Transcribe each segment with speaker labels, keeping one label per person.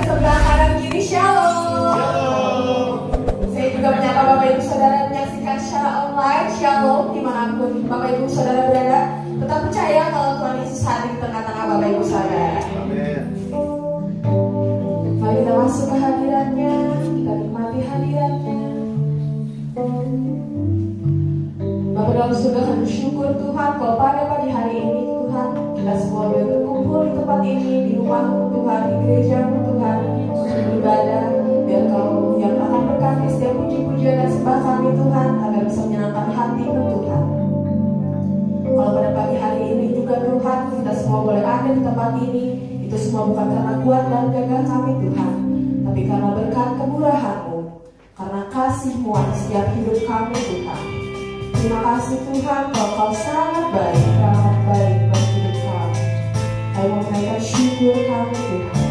Speaker 1: sebelah kanan kiri Shalom. Saya juga menyapa Bapak Ibu Saudara menyaksikan secara online Shalom dimanapun Bapak Ibu Saudara berada. Tetap percaya kalau Tuhan Yesus hadir di tengah-tengah Bapak Ibu Saudara.
Speaker 2: Amin.
Speaker 1: Mari kita masuk ke hadiratnya, kita nikmati hadiratnya. Bapak dalam surga kami bersyukur Tuhan kalau pada pagi hari ini Tuhan kita semua boleh berkumpul di tempat ini, di rumah Tuhan, di gereja Tuhan untuk beribadah. Biar Kau yang akan berkati setiap puji-pujian dan sembah kami Tuhan agar bisa menyenangkan hati-Mu Tuhan. Kalau pada pagi hari ini juga Tuhan kita semua boleh ada di tempat ini, itu semua bukan karena kuat dan gagah kami Tuhan, tapi karena berkat kemurahan-Mu, karena kasih-Mu atas setiap hidup kami Tuhan. Terima kasih Tuhan, kalau Kau sangat baik, sangat baik bagi hidup kami. Kami mau menaikkan syukur kami Tuhan.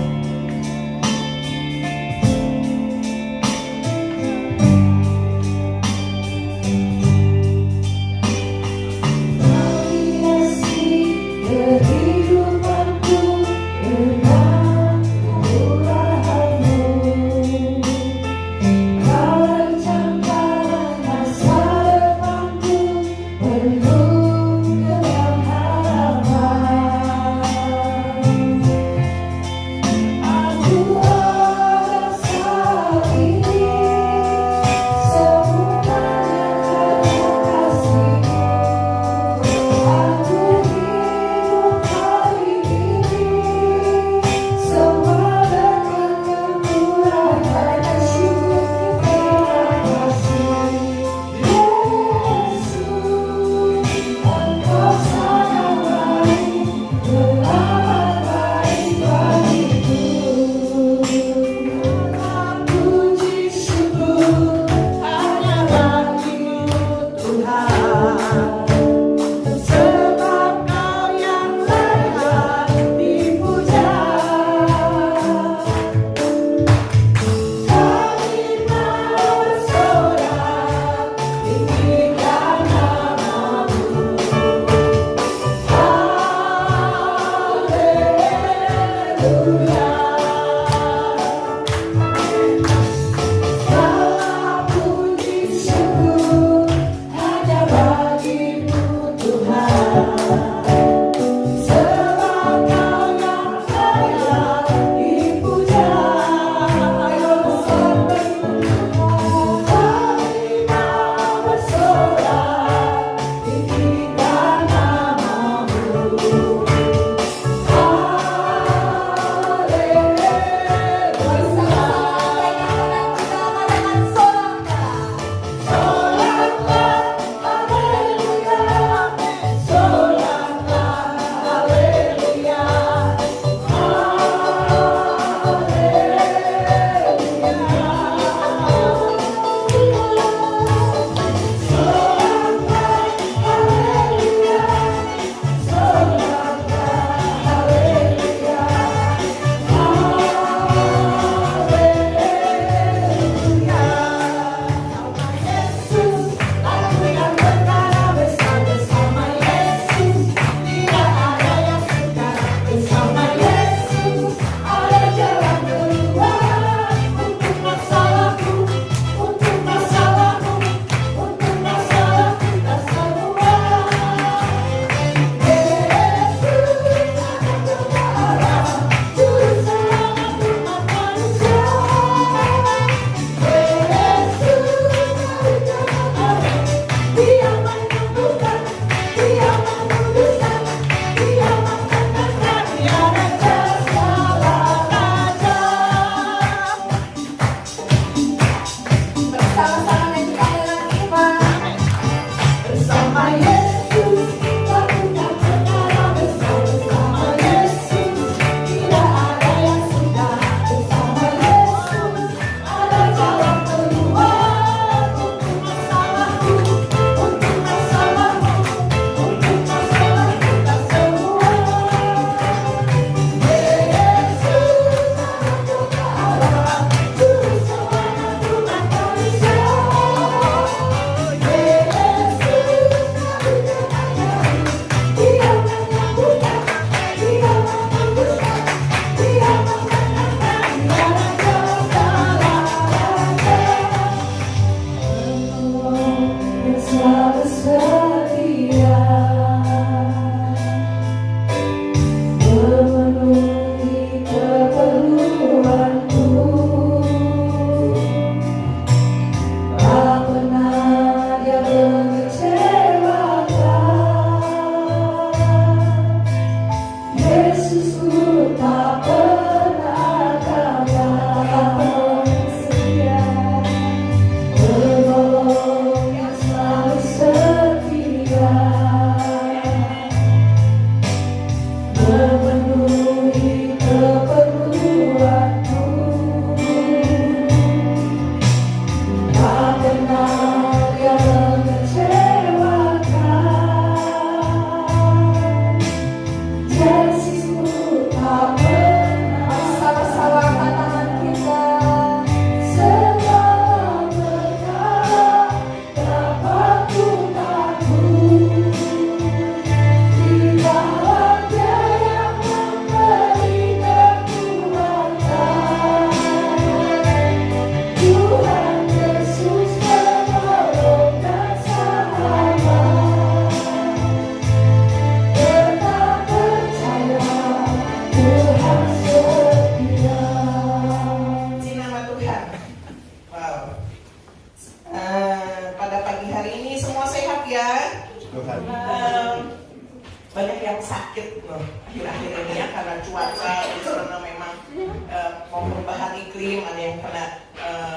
Speaker 2: ada yang kena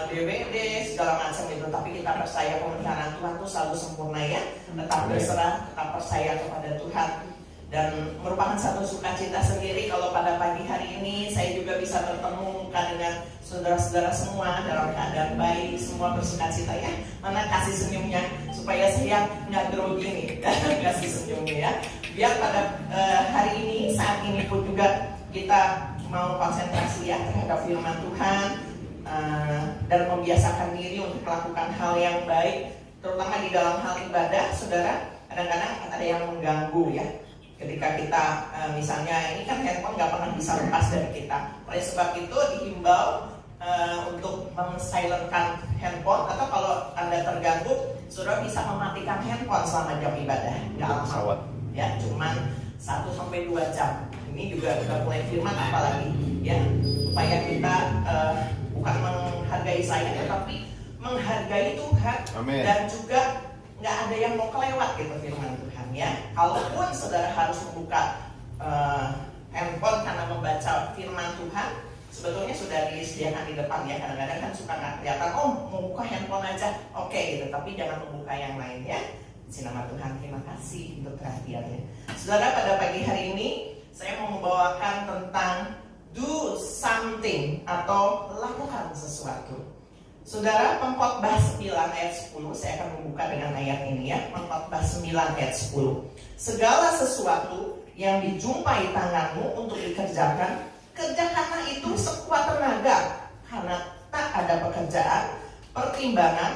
Speaker 2: DBD segala macam itu, tapi kita percaya pemeliharaan Tuhan itu selalu sempurna ya. Tetap berserah, tetap percaya kepada Tuhan. Dan merupakan satu sukacita sendiri kalau pada pagi hari ini saya juga bisa bertemu dengan saudara-saudara semua dalam keadaan baik, semua bersukacita ya. Mana kasih senyumnya supaya saya nggak grogi nih, kasih senyumnya ya. Biar pada hari ini, saat ini pun juga kita mau konsentrasi ya terhadap firman Tuhan dan membiasakan diri untuk melakukan hal yang baik, terutama di dalam hal ibadah, saudara. Kadang-kadang ada yang mengganggu ya. Ketika kita misalnya ini kan handphone nggak pernah bisa lepas dari kita. Oleh sebab itu dihimbau untuk mensilenkan handphone, atau kalau Anda terganggu, saudara bisa mematikan handphone selama jam ibadah. Nggak lama, ya, cuman 1-2 jam. Ini juga udah mulai firman apalagi ya, supaya kita bukan menghargai saya, tetapi menghargai Tuhan. Amen. Dan juga nggak ada yang mau kelewat gitu firman Tuhan ya. Kalaupun saudara harus membuka handphone karena membaca firman Tuhan, sebetulnya sudah disediakan di depan ya. Kadang-kadang kan suka nggak kelihatan, oh mau buka handphone aja, oke gitu, tapi jangan membuka yang lain ya. Di nama Tuhan, terima kasih untuk perhatiannya. Saudara, pada pagi hari ini saya mau membawakan tentang do something atau lakukan sesuatu. Saudara, Pengkhotbah 9 ayat 10, saya akan membuka dengan ayat ini ya. Pengkhotbah 9 ayat 10. Segala sesuatu yang dijumpai tanganmu untuk dikerjakan, kerjakanlah itu sekuat tenaga, karena tak ada pekerjaan, pertimbangan,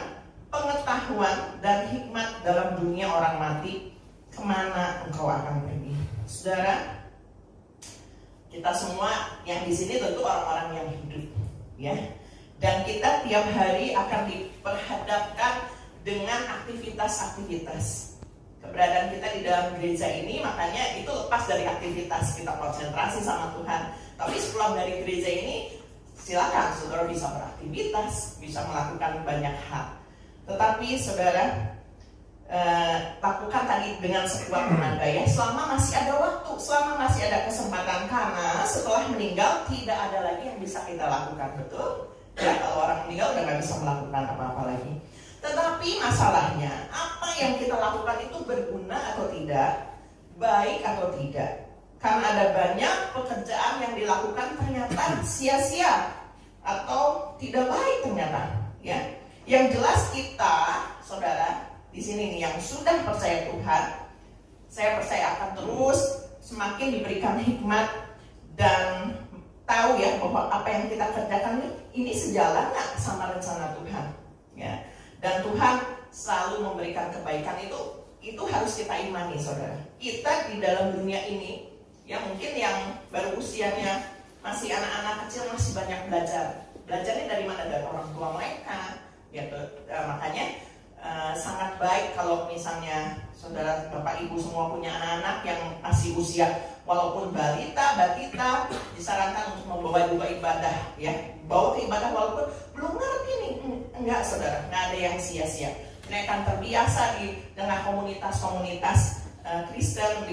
Speaker 2: pengetahuan, dan hikmat dalam dunia orang mati, kemana engkau akan pergi. Saudara, kita semua yang di sini tentu orang-orang yang hidup ya. Dan kita tiap hari akan diperhadapkan dengan aktivitas-aktivitas. Keberadaan kita di dalam gereja ini makanya itu lepas dari aktivitas, kita konsentrasi sama Tuhan. Tapi sepulang dari gereja ini, silakan saudara bisa beraktivitas, bisa melakukan banyak hal. Tetapi saudara, lakukan tadi dengan sekuat tenaga ya, selama masih ada waktu, selama masih ada kesempatan, karena setelah meninggal tidak ada lagi yang bisa kita lakukan, betul? Ya, kalau orang meninggal udah gak bisa melakukan apa-apa lagi. Tetapi masalahnya, apa yang kita lakukan itu berguna atau tidak, baik atau tidak. Karena ada banyak pekerjaan yang dilakukan ternyata sia-sia atau tidak baik ternyata. Ya, yang jelas kita, saudara, di sini nih yang sudah percaya Tuhan, saya percaya akan terus semakin diberikan hikmat dan tahu ya bahwa apa yang kita kerjakan ini sejalan nggak sama rencana Tuhan ya. Dan Tuhan selalu memberikan kebaikan, itu harus kita imani saudara. Kita di dalam dunia ini ya, mungkin yang baru usianya masih anak-anak kecil masih banyak belajarnya dari mana? Dari orang tua mereka gitu. Makanya sangat baik kalau misalnya saudara bapak ibu semua punya anak-anak yang masih usia walaupun balita, batita, disarankan untuk membawa juga ibadah ya. Bawa ke ibadah walaupun belum ngerti nih, enggak saudara, enggak ada yang sia-sia. Mereka akan terbiasa di tengah komunitas-komunitas Kristen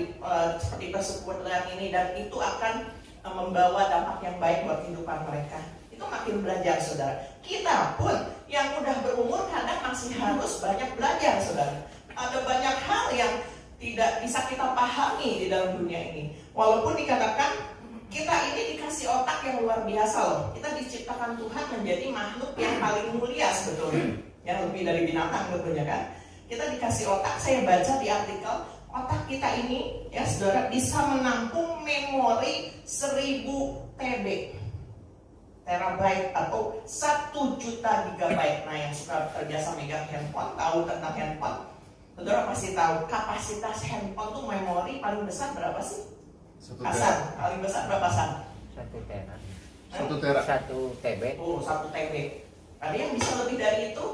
Speaker 2: seperti persekutuan ini, dan itu akan membawa dampak yang baik buat kehidupan mereka. Itu makin belajar saudara. Kita pun yang udah berumur kadang masih harus banyak belajar saudara. Ada banyak hal yang tidak bisa kita pahami di dalam dunia ini. Walaupun dikatakan kita ini dikasih otak yang luar biasa loh. Kita diciptakan Tuhan menjadi makhluk yang paling mulia sebetulnya. Yang lebih dari binatang tentunya kan. Kita dikasih otak, saya baca di artikel, otak kita ini ya saudara bisa menampung memori 1000 TB. Terabyte atau 1 juta gigabyte. Nah, yang suka terbiasa megang handphone, tahu tentang handphone, saudara pasti tahu kapasitas handphone tuh memori paling besar berapa sih? Hasan, paling besar berapa Hasan?
Speaker 3: 1 tera.
Speaker 2: 1
Speaker 3: tera. 1 TB.
Speaker 2: Oh, 1 TB. Ada yang bisa lebih dari itu?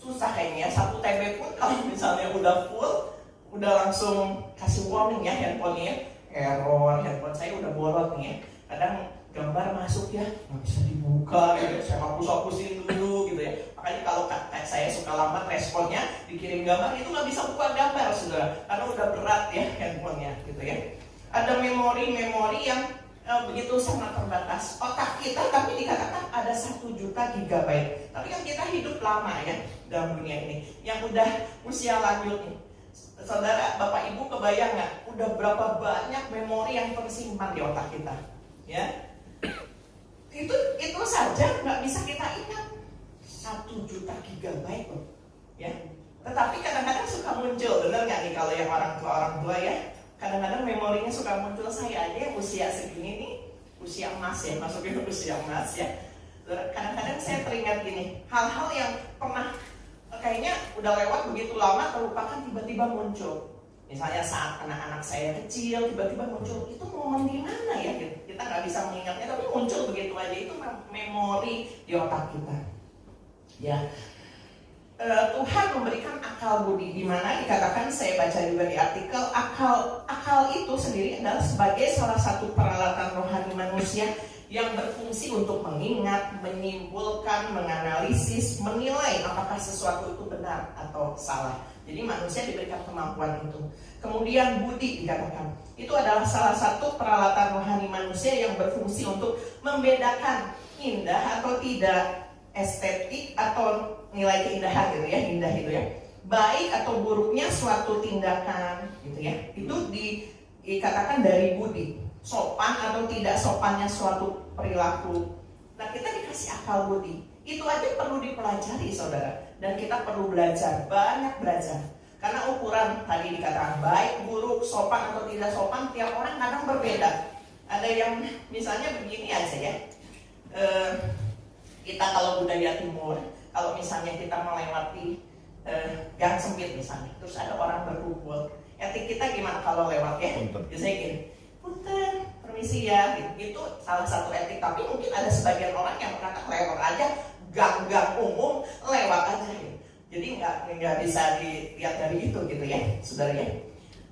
Speaker 2: Susah kayaknya. 1 TB pun kalau misalnya udah full, udah langsung kasih warning ya handphonenya. Error, handphone saya udah bolot nih ya. Kadang gambar masuk ya, nggak bisa dibuka gitu. Saya hapus-hapusin dulu gitu ya. Makanya kalau saya suka lambat responnya, dikirim gambar itu nggak bisa buka gambar saudara, karena udah berat ya handphonenya gitu ya. Ada memori-memori yang begitu sangat terbatas. Otak kita tapi dikatakan ada 1 juta gigabyte. Tapi kan kita hidup lama ya dalam dunia ini. Yang udah usia lanjut nih. Saudara, Bapak Ibu kebayang nggak? Udah berapa banyak memori yang tersimpan di otak kita? Ya, itu saja nggak bisa kita ingat. 1 juta gigabyte loh. Ya. Tetapi kadang-kadang suka muncul, bener nggak nih kalau yang orang tua ya? Kadang-kadang memorinya suka muncul. Saya aja yang usia segini nih, usia emas ya, masuknya usia emas ya. Kadang-kadang saya teringat gini, hal-hal yang pernah kayaknya udah lewat begitu lama terlupakan tiba-tiba muncul. Misalnya saat anak-anak saya kecil tiba-tiba muncul, itu momen di mana ya? Kita nggak bisa mengingatnya, tapi muncul begitu aja. Itu memori di otak kita. Ya. Tuhan memberikan akal budi, di mana dikatakan, saya baca juga di artikel, akal itu sendiri adalah sebagai salah satu peralatan rohani manusia yang berfungsi untuk mengingat, menyimpulkan, menganalisis, menilai apakah sesuatu itu benar atau salah. Jadi manusia diberikan kemampuan itu. Kemudian budi dikatakan, itu adalah salah satu peralatan rohani manusia yang berfungsi untuk membedakan indah atau tidak, estetik atau nilai keindahan gitu ya, indah itu ya, baik atau buruknya suatu tindakan gitu ya, itu dikatakan dari budi, sopan atau tidak sopannya suatu perilaku. Nah, kita dikasih akal budi, itu aja perlu dipelajari saudara, dan kita perlu belajar, banyak belajar, karena ukuran tadi dikatakan baik, buruk, sopan atau tidak sopan tiap orang kadang berbeda. Ada yang misalnya begini aja ya, kita kalau budaya timur, kalau misalnya kita melewati gang sempit misalnya, terus ada orang berkumpul, etik kita gimana kalau lewat ya? Biasanya gini, punten, permisi ya, itu salah satu etik. Tapi mungkin ada sebagian orang yang berkata lewat aja, gang-gang umum lewat aja gitu. Jadi nggak bisa dilihat dari itu gitu ya, saudara ya.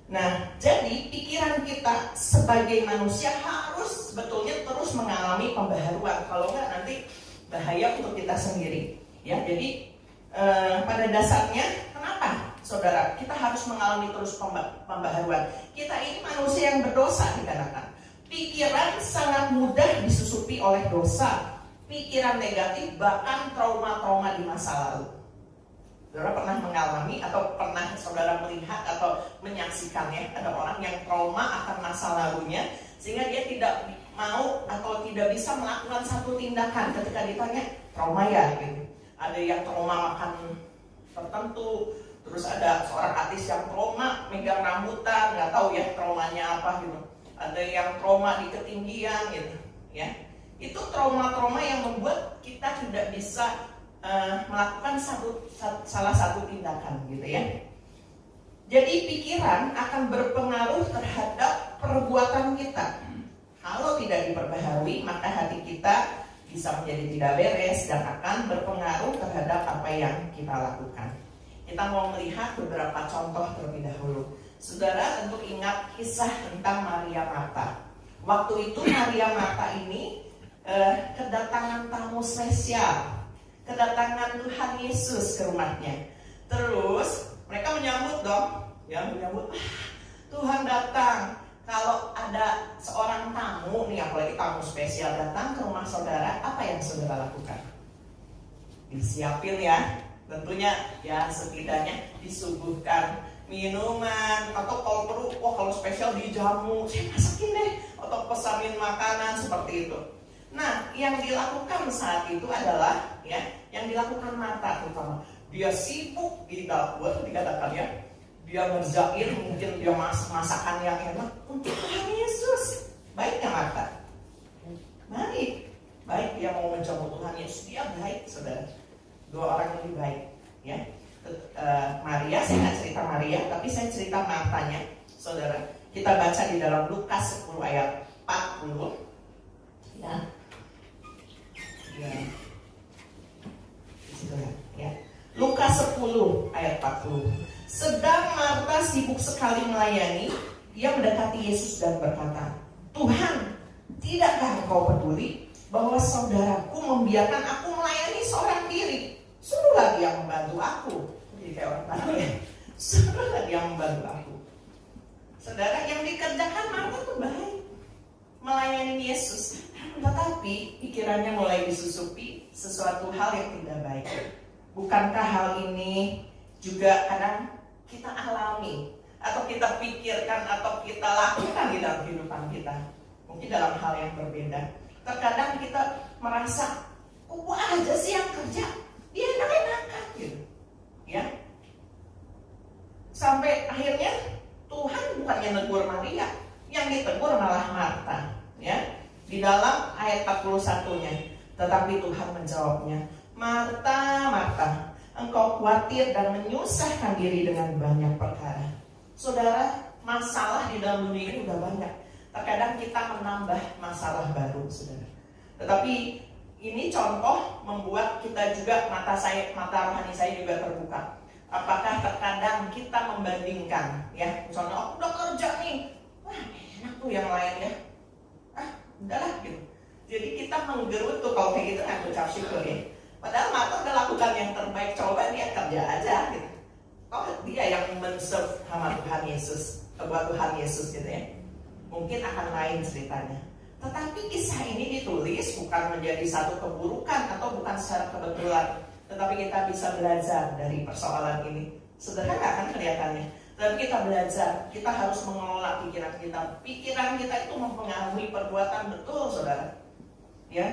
Speaker 2: Nah, jadi pikiran kita sebagai manusia harus sebetulnya terus mengalami pembaharuan. Kalau nggak nanti bahaya untuk kita sendiri. Ya, jadi pada dasarnya kenapa, saudara? Kita harus mengalami terus pembaharuan. Kita ini manusia yang berdosa dikatakan. Pikiran sangat mudah disusupi oleh dosa, pikiran negatif, bahkan trauma-trauma di masa lalu. Saudara pernah mengalami atau pernah saudara melihat atau menyaksikannya, ada orang yang trauma akan masa lalunya sehingga dia tidak mau atau tidak bisa melakukan satu tindakan ketika ditanya trauma ya gitu. Ada yang trauma makan tertentu, terus ada seorang artis yang trauma megang rambutan, nggak tahu ya traumanya apa gitu. Ada yang trauma di ketinggian gitu ya. Itu trauma-trauma yang membuat kita tidak bisa melakukan salah satu tindakan gitu ya. Jadi pikiran akan berpengaruh terhadap perbuatan kita. Kalau tidak diperbaharui, maka hati kita bisa menjadi tidak beres dan akan berpengaruh terhadap apa yang kita lakukan. Kita mau melihat beberapa contoh terlebih dahulu. Saudara tentu ingat kisah tentang Maria Marta. Waktu itu Maria Marta ini kedatangan tamu spesial, kedatangan Tuhan Yesus ke rumahnya. Terus mereka menyambut dong, ya menyambut, Tuhan datang. Kalau ada seorang tamu nih, apalagi tamu spesial datang ke rumah saudara, apa yang saudara lakukan? Disiapin ya, tentunya ya setidaknya disuguhkan minuman, atau kalau perlu, kalau spesial dijamu, saya masakin deh, atau pesanin makanan seperti itu. Nah, yang dilakukan saat itu adalah ya, yang dilakukan Marta terutama, dia sibuk di dapur dikatakan ya. Dia ngerjain, mungkin dia masakan yang enak untuk Tuhan Yesus. Baiknya Marta? Baik dia mau mencoba Tuhan Yesus, dia baik saudara. Dua orang ini baik ya. Maria, saya nggak cerita Maria, tapi saya cerita Martanya saudara. Kita baca di dalam Lukas 10 ayat 40 ya. Ya. Lukas 10 ayat 40. Sedang Marta sibuk sekali melayani, dia mendekati Yesus dan berkata, Tuhan, tidakkah engkau peduli bahwa saudaraku membiarkan aku melayani seorang diri? Suruhlah dia membantu aku. Jadi kayak orang tahu ya. Suruhlah dia membantu aku. Saudara, yang dikerjakan Marta itu baik. melayani Yesus, tetapi pikirannya mulai disusupi sesuatu hal yang tidak baik. Bukankah hal ini juga kadang kita alami, atau kita pikirkan, atau kita lakukan di dalam kehidupan kita? Mungkin dalam hal yang berbeda. Terkadang kita merasa, kok gua aja sih yang kerja, dia enak-enakan gitu, ya. Sampai akhirnya Tuhan bukannya negur Maria, yang ditegur malah Marta, ya. Di dalam ayat 41-nya, tetapi Tuhan menjawabnya, Marta, Marta, engkau khawatir dan menyusahkan diri dengan banyak perkara. Saudara, masalah di dalam dunia ini udah banyak. Terkadang kita menambah masalah baru, saudara. Tetapi ini contoh membuat kita juga, mata rohani saya juga terbuka. Apakah terkadang kita membandingkan, ya, misalnya aku udah kerja nih, wah enak tuh yang lain ya, udahlah gitu. Jadi kita menggerutu kalau kayak gitu kan, ucap syukur ya. Padahal Marta udah lakukan yang terbaik, coba dia kerja aja gitu. Oh dia yang men-serve sama Tuhan Yesus, buat Tuhan Yesus gitu ya. Mungkin akan lain ceritanya. Tetapi kisah ini ditulis bukan menjadi satu keburukan atau bukan secara kebetulan, tetapi kita bisa belajar dari persoalan ini. Sederhana kan kelihatannya, tapi kita belajar, kita harus mengelola pikiran kita. Pikiran kita itu mempengaruhi perbuatan, betul saudara. Ya.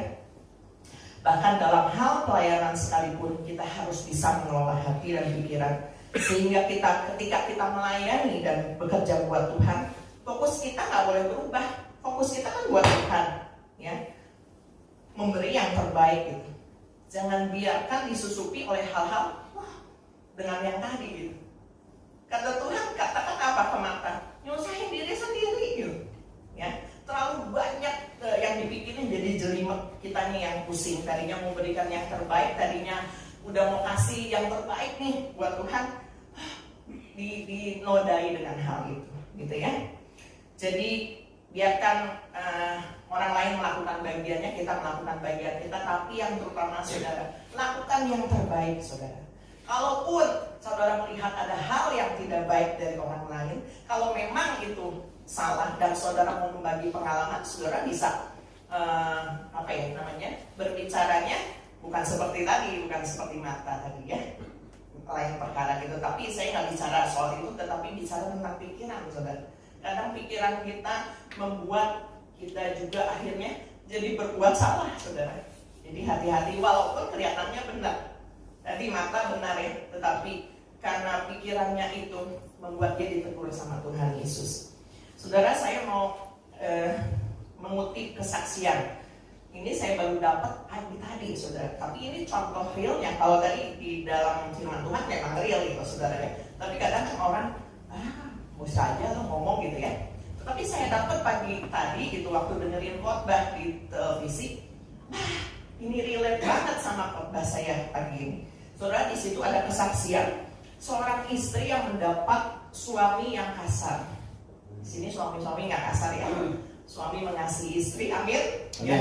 Speaker 2: Bahkan dalam hal pelayanan sekalipun kita harus bisa mengelola hati dan pikiran, sehingga ketika kita melayani dan bekerja buat Tuhan, fokus kita nggak boleh berubah. Fokus kita kan buat Tuhan, ya, memberi yang terbaik gitu. Jangan biarkan disusupi oleh hal-hal dengan yang tadi gitu. Kata Tuhan, katakan apa ke Marta? Nyusahin diri sendiri gitu, ya. Terlalu banyak yang dipikirin, jadi jelimet kitanya yang pusing. Tadinya mau berikan yang terbaik, tadinya udah mau kasih yang terbaik nih buat Tuhan, dinodai dengan hal itu, gitu ya. Jadi biarkan orang lain melakukan bagiannya, kita melakukan bagian kita, tapi yang terutama saudara, lakukan yang terbaik saudara. Kalaupun saudara melihat ada hal yang tidak baik dari orang lain, kalau memang itu salah dan saudara mau membagi pengalaman, saudara bisa berbicaranya bukan seperti tadi, bukan seperti Marta tadi ya, lain perkara gitu. Tapi saya nggak bicara soal itu, tetapi bicara tentang pikiran saudara. Kadang pikiran kita membuat kita juga akhirnya jadi berbuat salah, saudara. Jadi hati-hati, walaupun kelihatannya benar. Tadi Marta benar ya, tetapi karena pikirannya itu membuat dia ditegur sama Tuhan Yesus. Saudara, saya mau mengutip kesaksian. Ini saya baru dapat pagi tadi, saudara. Tapi ini contoh realnya. Kalau tadi di dalam firman Tuhan memang real gitu, saudara ya. Tapi kadang kan orang bisa aja lo ngomong gitu ya. Tetapi saya dapat pagi tadi gitu waktu dengerin khotbah di televisi, ini relate banget sama khotbah saya pagi ini. Saudara, di situ ada kesaksian seorang istri yang mendapat suami yang kasar. Di sini suami-suami nggak kasar ya, suami mengasihi istri, amin. Ya.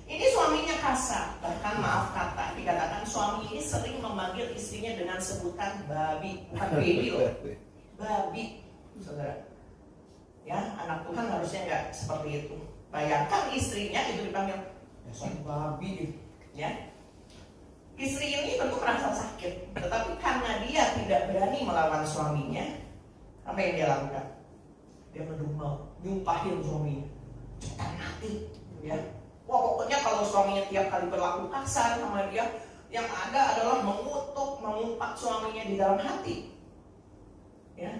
Speaker 2: Ini suaminya kasar, bahkan maaf kata dikatakan suami ini sering memanggil istrinya dengan sebutan babi, bukan baby loh, babi. Saudara, ya anak Tuhan harusnya nggak seperti itu. Bayangkan istrinya itu dipanggil babi gitu, ya. Istri ini tentu merasa sakit, tetapi karena dia tidak berani melawan suaminya, apa yang dia lakukan? Dia mendumel, nyumpahin suaminya, cepat mati, ya. Wah pokoknya kalau suaminya tiap kali berlaku kasar sama dia, yang ada adalah mengutuk, mengumpat suaminya di dalam hati, ya.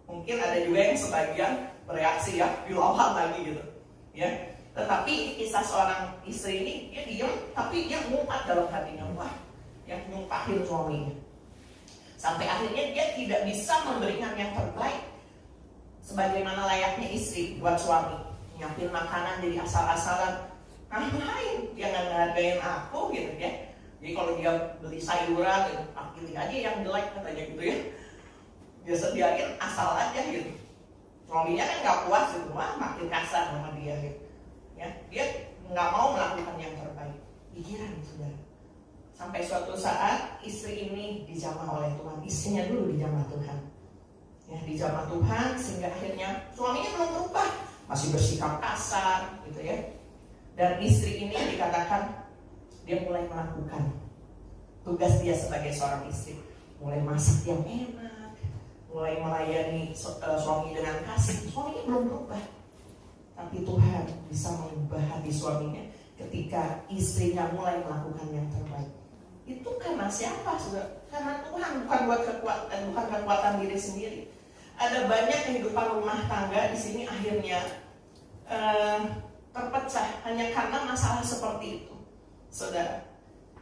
Speaker 2: Mungkin ada juga yang sebagian bereaksi ya, dilawan lagi gitu, ya. Tetapi kisah seorang istri ini, dia diam, tapi dia ngumpat dalam hatinya, wah, yang nyumpahin suaminya. Sampai akhirnya dia tidak bisa memberikan yang terbaik, sebagaimana layaknya istri buat suami. Nyiapin makanan jadi asal-asalan, ngapain? Dia nggak ngehargain aku gitu ya. Jadi kalau dia beli sayuran, gitu, pilih aja yang jelek katanya gitu ya. Dia sediain asal aja gitu. Suaminya kan nggak puas gitu, wah makin kasar sama dia gitu. Ya, dia nggak mau melakukan yang terbaik. Pikiran saudara. Sampai suatu saat istri ini dijamah oleh Tuhan, istrinya dulu dijamah Tuhan. Ya, dijamah Tuhan sehingga akhirnya suaminya belum berubah, masih bersikap kasar gitu ya. Dan istri ini dikatakan dia mulai melakukan tugas dia sebagai seorang istri, mulai masak yang enak, mulai melayani suami dengan kasih. Suaminya belum berubah, tapi Tuhan bisa mengubah hati suaminya ketika istrinya mulai melakukan yang terbaik. Itu karena siapa, saudara? Karena Tuhan, bukan buat kekuatan, bukan kekuatan diri sendiri. Ada banyak kehidupan rumah tangga di sini akhirnya terpecah hanya karena masalah seperti itu, saudara.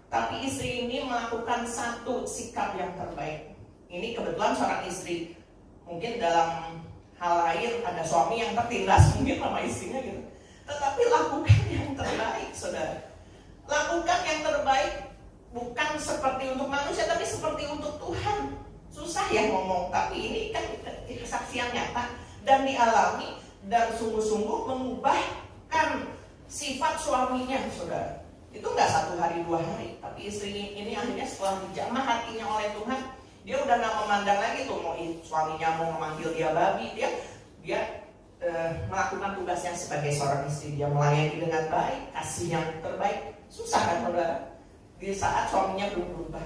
Speaker 2: Tapi istri ini melakukan satu sikap yang terbaik. Ini kebetulan seorang istri. Mungkin dalam hal lain ada suami yang tertindas mungkin sama istrinya gitu. Tetapi lakukan yang terbaik, saudara. Lakukan yang terbaik bukan seperti untuk manusia, tapi seperti untuk Tuhan. Susah ya ngomong, tapi ini kan kesaksian nyata dan dialami dan sungguh-sungguh mengubahkan sifat suaminya, saudara. Itu nggak 1 hari 2 hari, tapi istri ini akhirnya setelah dijamah hatinya oleh Tuhan, dia udah nggak memandang lagi tuh mau suaminya mau memanggil dia babi, dia melakukan tugasnya sebagai seorang istri. Dia melayani dengan baik, kasih yang terbaik. Susah kan, saudara? Di saat suaminya belum berubah,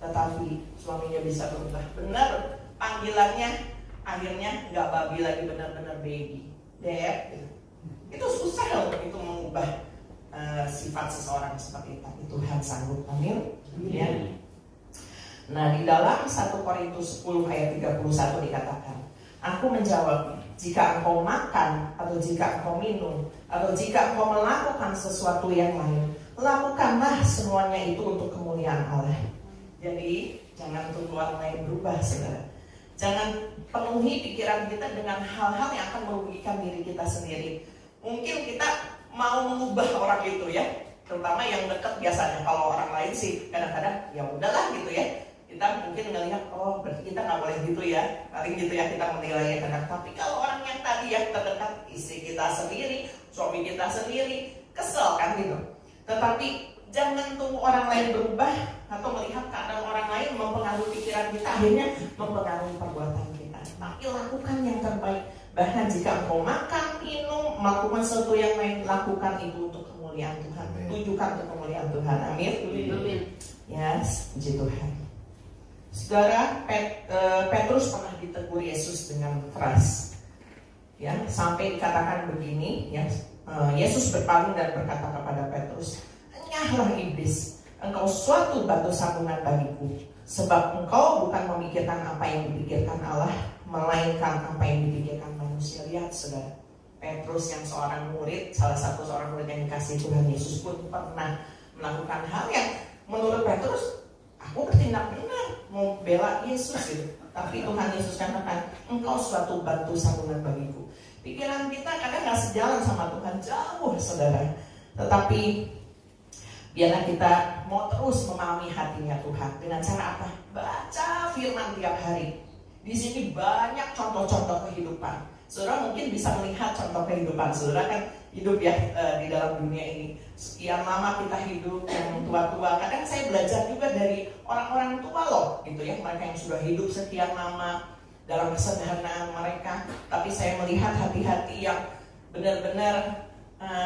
Speaker 2: tetapi suaminya bisa berubah. Benar, panggilannya akhirnya nggak babi lagi, benar-benar baby, dad. Itu susah loh, itu mengubah sifat seseorang seperti itu. Tapi Tuhan sanggup, amin. Ya. Nah, di dalam 1 Korintus 10 ayat 31 dikatakan, aku menjawab, jika engkau makan, atau jika engkau minum, atau jika engkau melakukan sesuatu yang lain, lakukanlah semuanya itu untuk kemuliaan Allah. Jadi, jangan tunggu orang lain berubah, saudara. Jangan penuhi pikiran kita dengan hal-hal yang akan merugikan diri kita sendiri. Mungkin kita mau mengubah orang itu ya, terutama yang dekat biasanya. Kalau orang lain sih kadang-kadang ya udahlah gitu ya. Kita mungkin ngelihat, oh berarti kita nggak boleh gitu ya, paling gitu ya kita menilai kadang. Tapi kalau orang yang tadi yang terdekat, istri kita sendiri, suami kita sendiri, kesel kan gitu. Tetapi jangan tunggu orang lain berubah atau melihat keadaan orang lain mempengaruhi pikiran kita, akhirnya mempengaruhi perbuatan kita. Tapi lakukan yang terbaik. Bahkan jika engkau makan, minum, melakukan sesuatu yang lain, lakukan itu untuk kemuliaan Tuhan. Tujukan untuk kemuliaan Tuhan. Amin. Amin. Yes, puji Tuhan. Saudara, Petrus pernah ditegur Yesus dengan keras. Ya, sampai dikatakan begini, ya. Yesus berpaling dan berkata kepada Petrus, "Enyahlah iblis, engkau suatu batu sandungan bagiku, sebab engkau bukan memikirkan apa yang dipikirkan Allah, melainkan apa yang dipikirkan manusia." Lihat, saudara, Petrus yang seorang murid, salah satu seorang murid yang dikasihi Tuhan Yesus pun pernah melakukan hal yang menurut Petrus, aku bertindak benar, mau bela Yesus gitu. Tapi Tuhan Yesus katakan, engkau suatu batu sandungan bagiku. Pikiran kita kadang gak sejalan sama Tuhan, jauh, saudara. Tetapi biarlah kita mau terus memahami hatinya Tuhan. Dengan cara apa? Baca firman tiap hari. Di sini banyak contoh-contoh kehidupan. Saudara mungkin bisa melihat contoh kehidupan. Saudara kan hidup ya di dalam dunia ini. Sekian lama kita hidup, yang tua-tua. Kadang saya belajar juga dari orang-orang tua loh, gitu ya. Mereka yang sudah hidup sekian lama dalam kesederhanaan mereka. Tapi saya melihat hati-hati yang benar-benar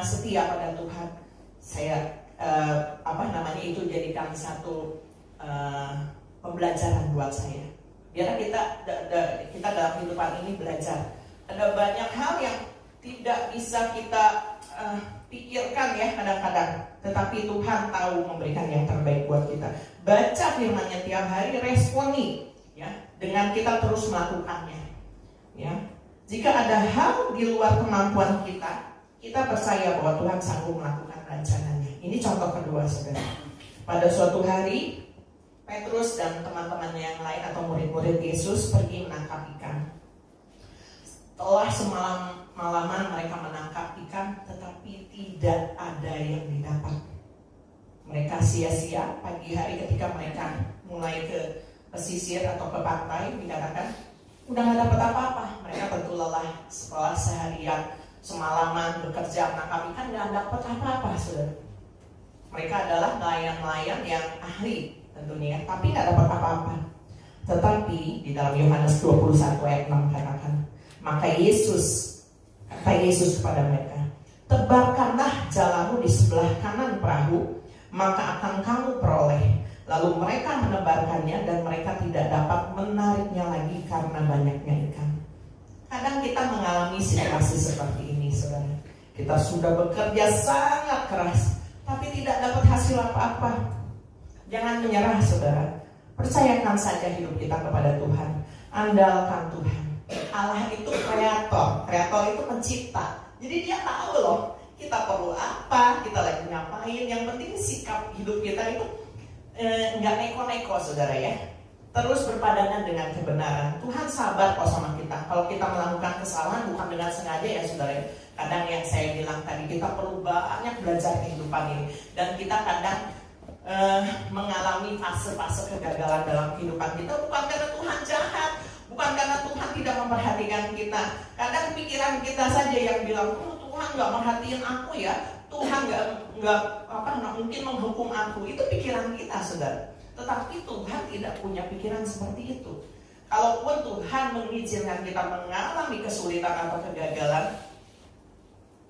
Speaker 2: setia pada Tuhan. Saya itu jadikan satu pembelajaran buat saya. Biar kita dalam kehidupan ini belajar. Ada banyak hal yang tidak bisa kita pikirkan ya kadang-kadang, tetapi Tuhan tahu memberikan yang terbaik buat kita. Baca firman-Nya tiap hari, responi ya dengan kita terus melakukannya. Ya, jika ada hal di luar kemampuan kita percaya bahwa Tuhan sanggup melakukan rencananya. Ini contoh kedua, saudara. Pada suatu hari, Petrus dan teman-temannya yang lain atau murid-murid Yesus pergi menangkap ikan. Setelah malaman mereka menangkap ikan, tetapi tidak ada yang didapat. Mereka sia-sia. Pagi hari ketika mereka mulai ke pesisir atau ke pantai, dikatakan udah gak dapat apa-apa. Mereka tentu lelah setelah seharian semalaman bekerja menangkap ikan, gak dapat apa-apa, saudara. Mereka adalah nelayan-nelayan yang ahli tentunya, tapi gak dapat apa-apa. Tetapi di dalam Yohanes 21 ayat 6 katakan, maka Yesus Kata Yesus kepada mereka, tebarkanlah jalamu di sebelah kanan perahu, maka akan kamu peroleh. Lalu mereka menebarkannya dan mereka tidak dapat menariknya lagi karena banyaknya ikan. Kadang kita mengalami situasi seperti ini, saudara. Kita sudah bekerja sangat keras, tapi tidak dapat hasil apa-apa. Jangan menyerah, saudara. Percayakan saja hidup kita kepada Tuhan. Andalkan Tuhan. Allah itu kreator. Kreator itu pencipta. Jadi dia tahu loh, kita perlu apa, kita lagi ngapain. Yang penting sikap hidup kita itu nggak neko-neko, saudara ya. Terus berpadangan dengan kebenaran. Tuhan sabar kok sama kita. Kalau kita melakukan kesalahan bukan dengan sengaja ya, saudara. Kadang yang saya bilang tadi, kita perlu banyak belajar kehidupan ini. Dan kita kadang mengalami fase-fase kegagalan dalam kehidupan kita bukan karena Tuhan jahat, bukan karena Tuhan tidak memperhatikan kita. Kadang pikiran kita saja yang bilang, Tuhan nggak merhatiin aku ya, Tuhan nggak mungkin menghukum aku. Itu pikiran kita, saudara. Tetapi Tuhan tidak punya pikiran seperti itu. Kalaupun Tuhan mengizinkan kita mengalami kesulitan atau kegagalan,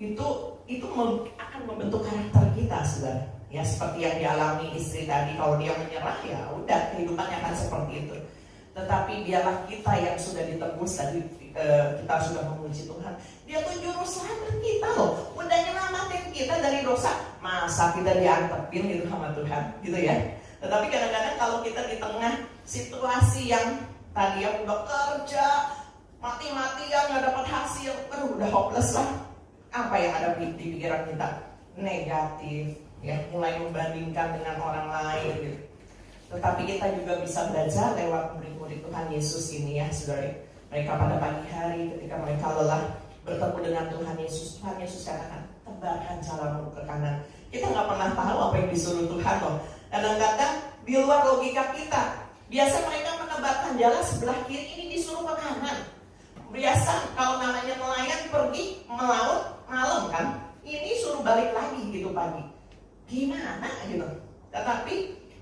Speaker 2: itu akan membentuk karakter kita, saudara. Ya, seperti yang dialami istri tadi, kalau dia menyerah ya udah kehidupannya akan seperti itu. Tetapi biarlah kita yang sudah ditebus tadi, kita sudah memuji Tuhan. Dia tuh juru selamat kita loh, udah nyelamatin kita dari dosa. Masa kita diantepin gitu sama Tuhan, gitu ya. Tetapi kadang-kadang kalau kita di tengah situasi yang tadi yang udah kerja mati-matian nggak dapat hasil, udah hopeless lah. Apa yang ada di pikiran kita? Negatif. Ya, mulai membandingkan dengan orang lain gitu. Tetapi kita juga bisa belajar lewat murid-murid Tuhan Yesus ini ya, saudara. Mereka pada pagi hari ketika mereka lelah bertemu dengan Tuhan Yesus katakan, tebarkan jalamu ke kanan. Kita nggak pernah tahu apa yang disuruh Tuhan loh. Kadang-kadang di luar logika kita. Biasa mereka menebarkan jala sebelah kiri, ini disuruh ke kanan. Biasa kalau namanya nelayan pergi melaut malam kan, ini suruh balik lagi gitu pagi. Gimana gitu. Tetapi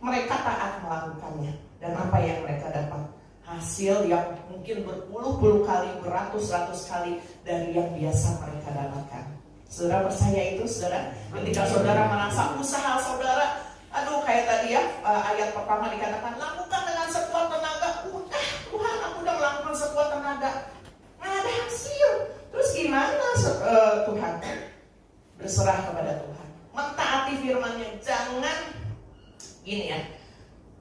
Speaker 2: mereka taat melakukannya. Dan apa yang mereka dapat? Hasil yang mungkin berpuluh-puluh kali, beratus-ratus kali dari yang biasa mereka dapatkan. Saudara percaya itu, saudara? Ketika saudara merasa usaha saudara, aduh kayak tadi ya, ayat pertama dikatakan, lakukan dengan sekuat tenaga. Udah, Tuhan, aku udah melakukan sekuat tenaga. Nggak ada hasil. Terus gimana Tuhan? Berserah kepada Tuhan. Mentaati firman-Nya, jangan gini ya.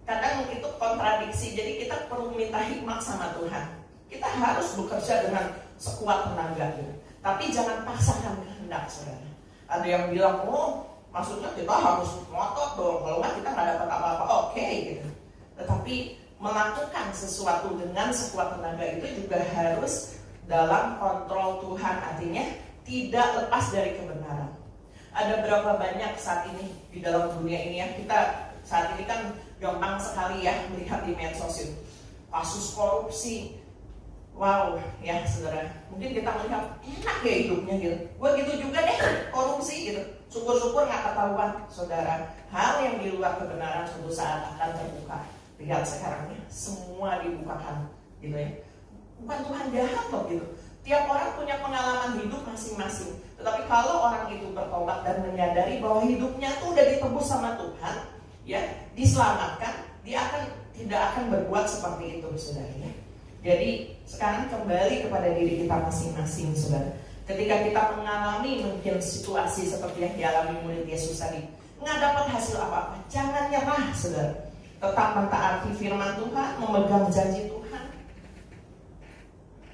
Speaker 2: Kadang itu kontradiksi, jadi kita perlu minta hikmat sama Tuhan. Kita harus bekerja dengan sekuat tenaga gitu. Tapi jangan paksakan kehendak, saudara. Ada yang bilang, maksudnya kita harus ngotot dong, kalau nggak kita nggak dapat apa-apa. Oke, gitu. Tetapi melakukan sesuatu dengan sekuat tenaga itu juga harus dalam kontrol Tuhan, artinya tidak lepas dari kebenaran. Ada berapa banyak saat ini di dalam dunia ini ya, kita saat ini kan gampang sekali ya melihat di medsos itu kasus korupsi. Wow ya saudara, mungkin kita melihat enak ya hidupnya gitu, gue gitu juga deh korupsi gitu. Syukur-syukur nggak ketahuan, saudara. Hal yang di luar kebenaran suatu saat akan terbuka. Lihat sekarang ya, semua dibukakan gitu ya. Bukan Tuhan jahat loh gitu. Tiap orang punya pengalaman hidup masing-masing. Tetapi kalau orang itu bertobat dan menyadari bahwa hidupnya tuh udah ditebus sama Tuhan, ya, diselamatkan, dia tidak akan berbuat seperti itu, saudara ya. Jadi sekarang kembali kepada diri kita masing-masing, saudara. Ketika kita mengalami mungkin situasi seperti yang dialami murid Yesus tadi, nggak dapat hasil apa-apa, jangan nyerah, saudara. Tetap mentaati firman Tuhan, memegang janji Tuhan,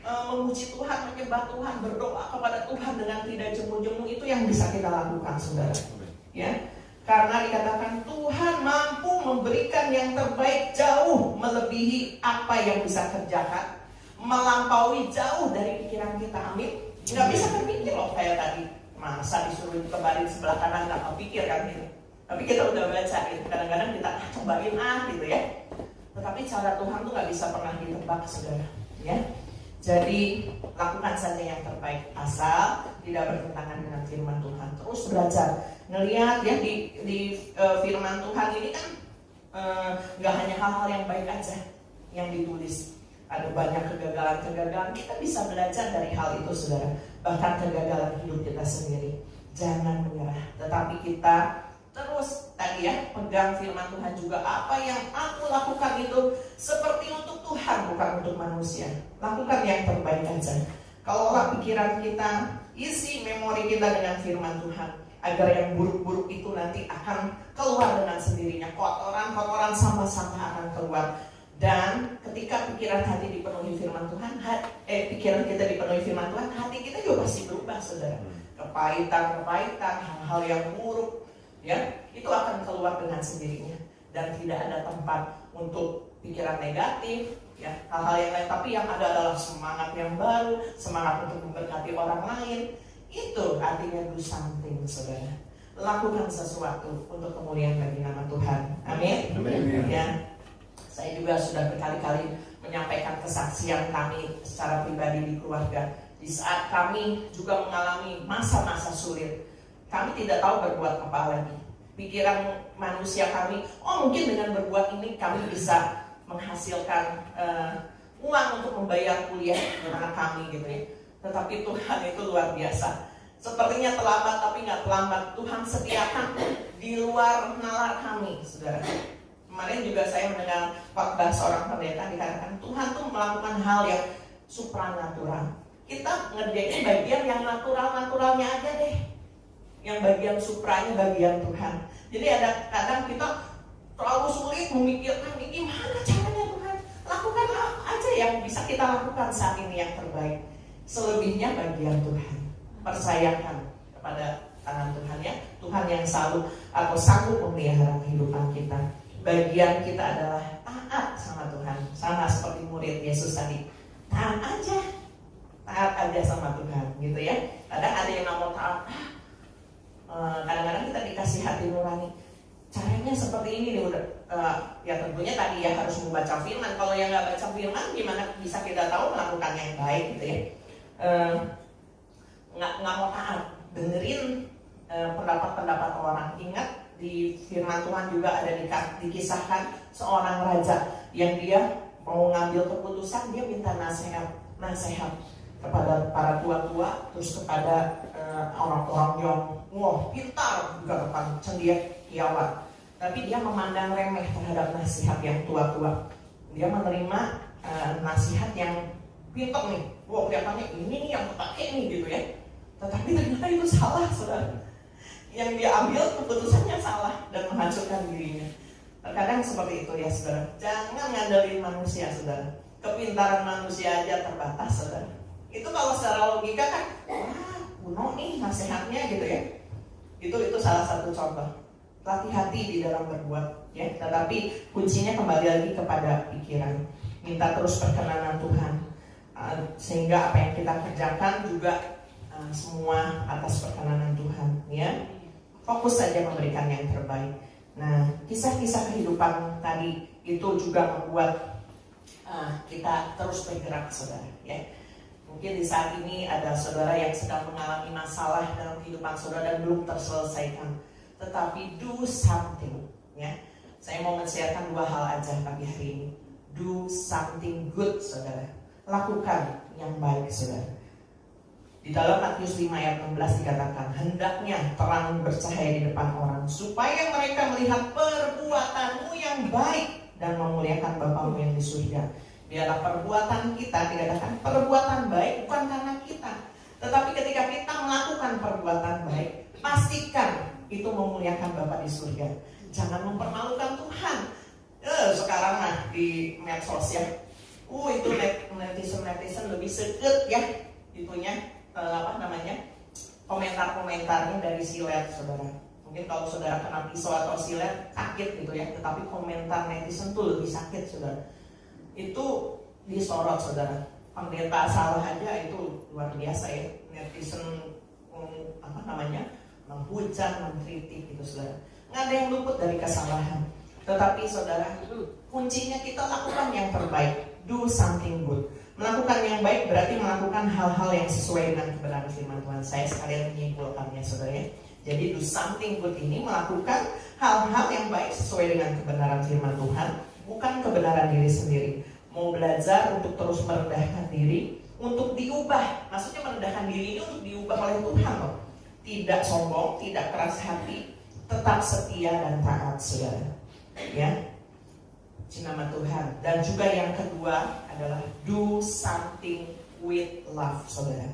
Speaker 2: memuji Tuhan, menyembah Tuhan, berdoa kepada Tuhan dengan tidak jemu-jemu. Itu yang bisa kita lakukan, saudara. Ya, karena dikatakan Tuhan mampu memberikan yang terbaik jauh melebihi apa yang bisa kerjakan, melampaui jauh dari pikiran kita. Amin. Nggak bisa berpikir loh kayak tadi, masa disuruh kebarin sebelah kanan nggak kepikir kan gitu. Tapi kita udah baca gitu. Kadang-kadang kita cobain gitu ya. Tetapi cara Tuhan tuh nggak bisa pernah ditebak, saudara. Ya. Jadi lakukan saja yang terbaik asal tidak bertentangan dengan firman Tuhan. Terus belajar, ngelihat ya di firman Tuhan ini kan nggak hanya hal-hal yang baik aja yang ditulis. ada banyak kegagalan-kegagalan, kita bisa belajar dari hal itu saudara. Bahkan kegagalan hidup kita sendiri. Jangan menyerah, tetapi kita terus tadi ya, pegang firman Tuhan juga. Apa yang aku lakukan itu seperti untuk Tuhan, bukan untuk manusia. Lakukan yang terbaik aja. Kalau pikiran kita, isi memori kita dengan firman Tuhan, agar yang buruk-buruk itu nanti akan keluar dengan sendirinya. Kotoran-kotoran sampah-sampah akan keluar. Dan ketika pikiran hati dipenuhi firman Tuhan, pikiran kita dipenuhi firman Tuhan, hati kita juga pasti berubah saudara. Kepahitan, hal-hal yang buruk, ya, itu akan keluar dengan sendirinya. Dan tidak ada tempat untuk pikiran negatif, ya, hal-hal yang lain. Tapi yang ada adalah semangat yang baru, semangat untuk memberkati orang lain. Itu artinya do something, saudara. Lakukan sesuatu untuk kemuliaan bagi nama Tuhan. Amin. Ya, saya juga sudah berkali-kali menyampaikan kesaksian kami secara pribadi di keluarga. Di saat kami juga mengalami masa-masa sulit, kami tidak tahu berbuat apa lagi. Pikiran manusia kami, mungkin dengan berbuat ini kami bisa menghasilkan uang untuk membayar kuliah anak kami gitu ya. Tetapi Tuhan itu luar biasa. Sepertinya terlambat tapi nggak terlambat. Tuhan sediakan di luar nalar kami, saudara. Kemarin juga saya mendengar khotbah seorang pendeta dikatakan Tuhan tuh melakukan hal yang supranatural. Kita ngerjain bagian yang natural-naturalnya aja deh. Yang bagian supranya bagian Tuhan. Jadi ada kadang kita terlalu sulit memikirkan ini gimana caranya Tuhan. Lakukan aja yang bisa kita lakukan saat ini yang terbaik. Selebihnya bagian Tuhan. Percayakan kepada tangan Tuhan ya. Tuhan yang selalu atau sanggup memelihara kehidupan kita. Bagian kita adalah taat sama Tuhan. Sama seperti murid Yesus tadi. Taat aja sama Tuhan gitu ya. Kadang ada yang nggak mau taat. Kadang-kadang kita dikasih hati nurani. Caranya seperti ini nih udah. Ya tentunya tadi ya harus membaca firman. Kalau yang nggak baca firman, gimana bisa kita tahu melakukan yang baik gitu ya? Nggak mau taat. Dengerin pendapat-pendapat orang. Ingat di firman Tuhan juga ada dikisahkan seorang raja yang dia mau ngambil keputusan, dia minta nasihat kepada para tua-tua, terus kepada orang-orang yang pintar juga depan cendekiawan. Tapi dia memandang remeh terhadap nasihat yang tua-tua. Dia menerima nasihat yang pintar nih. Kelihatannya ini nih yang terpakai nih gitu ya. Tetapi ternyata itu salah, saudara. Yang dia ambil keputusannya salah dan menghancurkan dirinya. Terkadang seperti itu ya, saudara. Jangan ngandelin manusia, saudara. Kepintaran manusia aja terbatas, saudara. Itu kalau secara logika kan, kuno nih nasihatnya gitu ya. Itu salah satu contoh. Hati-hati di dalam berbuat, ya. Tetapi kuncinya kembali lagi kepada pikiran. Minta terus perkenanan Tuhan, sehingga apa yang kita kerjakan juga semua atas perkenanan Tuhan, ya. Fokus saja memberikan yang terbaik. Nah, kisah-kisah kehidupan tadi itu juga membuat kita terus bergerak, saudara, ya. Mungkin di saat ini ada saudara yang sedang mengalami masalah dalam kehidupan saudara dan belum terselesaikan. Tetapi do something, ya. Saya mau men-sharekan 2 hal aja pagi hari ini. Do something good, saudara. Lakukan yang baik, saudara. Di dalam Matius 5 ayat 16 dikatakan, hendaknya terang bercahaya di depan orang, supaya mereka melihat perbuatanmu yang baik dan memuliakan Bapamu yang di surga. Biarlah perbuatan kita, dikatakan perbuatan baik bukan karena kita, tetapi ketika kita melakukan perbuatan baik, pastikan itu memuliakan Bapa di surga. Jangan mempermalukan Tuhan. Sekarang di medsos ya, itu netizen lebih seket ya, itunya komentar-komentarnya dari silet, saudara. Mungkin kalau saudara kena pisau atau silet sakit gitu ya, tetapi komentar netizen tuh lebih sakit, saudara. Itu disorot, saudara. Pendeta salah aja itu luar biasa ya. Netizen menghujat, mengkritik gitu, saudara. Nggak ada yang luput dari kesalahan. Tetapi saudara, kuncinya kita lakukan yang terbaik. Do something good. Melakukan yang baik berarti melakukan hal-hal yang sesuai dengan kebenaran firman Tuhan. Saya sekalian menyimpulkannya, saudara ya. Jadi do something good ini melakukan hal-hal yang baik sesuai dengan kebenaran firman Tuhan, bukan kebenaran diri sendiri. mau belajar untuk terus merendahkan diri, untuk diubah. Maksudnya merendahkan diri ini untuk diubah oleh Tuhan loh. Tidak sombong, tidak keras hati, tetap setia dan taat, saudara. Ya, puji nama Tuhan. Dan juga yang kedua adalah do something with love, saudara.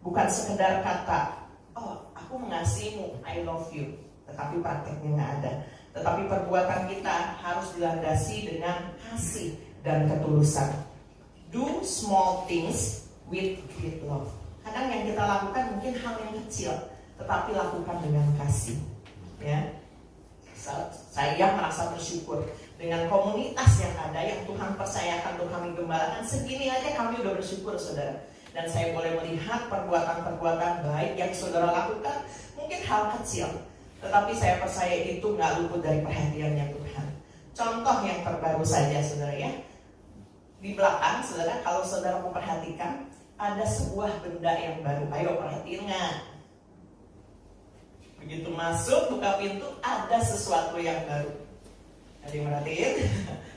Speaker 2: Bukan sekedar kata, oh aku mengasihimu, I love you, tetapi prakteknya nggak ada. Tetapi perbuatan kita harus dilandasi dengan kasih dan ketulusan. Do small things with great love. Kadang yang kita lakukan mungkin hal yang kecil, tetapi lakukan dengan kasih. Ya, saya merasa bersyukur dengan komunitas yang ada, yang Tuhan percayakan untuk kami gembalakan. Segini aja kami udah bersyukur, saudara. Dan saya boleh melihat perbuatan-perbuatan baik yang saudara lakukan, mungkin hal kecil, tetapi saya percaya itu nggak luput dari perhatiannya Tuhan. Contoh yang terbaru saja, saudara ya. Di belakang, saudara, kalau saudara mau perhatikan, ada sebuah benda yang baru. Ayo perhatiin nggak? Begitu masuk, buka pintu, ada sesuatu yang baru. Ada yang perhatiin?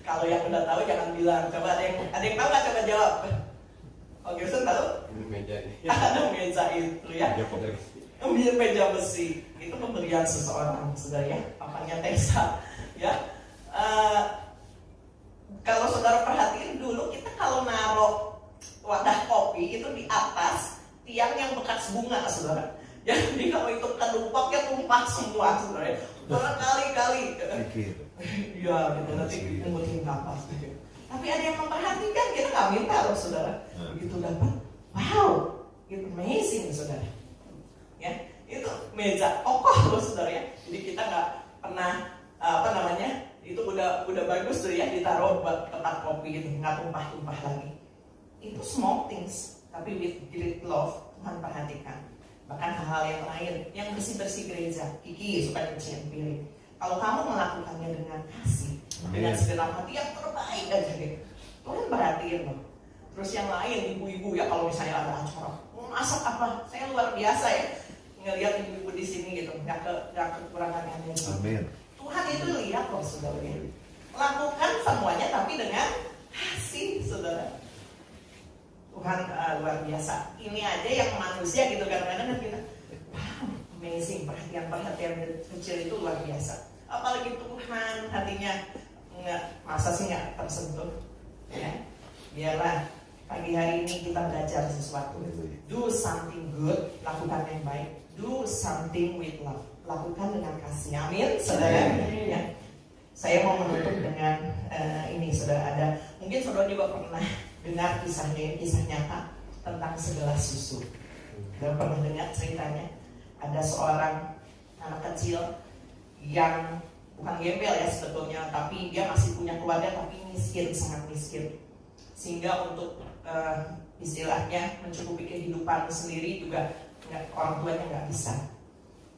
Speaker 2: Kalau yang udah tahu jangan bilang. Coba ada yang tahu nggak? Coba jawab. Oh, Gerson tahu?
Speaker 4: Meja ini.
Speaker 2: Ada meja itu ya. Meja besi. Itu pemberian seseorang, saudara ya. Papanya Tessa. Ya. Kalau saudara perhatiin dulu, kita kalau naruh wadah kopi itu di atas tiang yang bekas bunga, saudara. Jadi kalau itu kedumpaknya tumpah semua, saudara. Berkali-kali. Iya, gitu nanti ngumpetin kapas. Tapi ada yang memperhatikan, kita nggak minta loh, saudara. Begitu dapat, wow, itu amazing, saudara. Ya, itu meja kokoh loh, saudara ya. Jadi kita nggak pernah itu udah bagus tuh ya, ditaruh buat tempat kopi gitu, nggak tumpah-tumpah lagi. Itu small things, tapi with great love Tuhan perhatikan. Bahkan hal-hal yang lain, yang bersih-bersih gereja, Kiki suka nyuciin piring. Kalau kamu melakukannya dengan kasih, dengan segenap hati yang terbaik aja deh, Tuhan perhatiin loh. Terus yang lain, ibu-ibu ya, kalau misalnya ada acara, mau masak apa? Saya luar biasa ya ngelihat ibu-ibu di sini gitu, nggak kekurangan energi.
Speaker 4: Amin.
Speaker 2: Tuhan itu lihat loh, saudara ya. Lakukan semuanya tapi dengan kasih, saudara. Tuhan luar biasa. Ini aja yang manusia gitu kadang-kadang kita, wow, amazing, perhatian kecil itu luar biasa. Apalagi Tuhan hatinya masa sih nggak tersentuh, ya. Biarlah pagi hari ini kita belajar sesuatu. Do something good, lakukan yang baik. Do something with love, lakukan dengan kasih. Amin, saudara. Ya. Saya mau menutup dengan ini, saudara. Ada mungkin saudara juga pernah dengar kisahnya, kisah nyata tentang segelas susu. Saudara pernah dengar ceritanya? Ada seorang anak kecil yang bukan gembel ya sebetulnya, tapi dia masih punya keluarga tapi miskin, sangat miskin. Sehingga untuk istilahnya mencukupi kehidupan sendiri juga orang tuanya nggak bisa.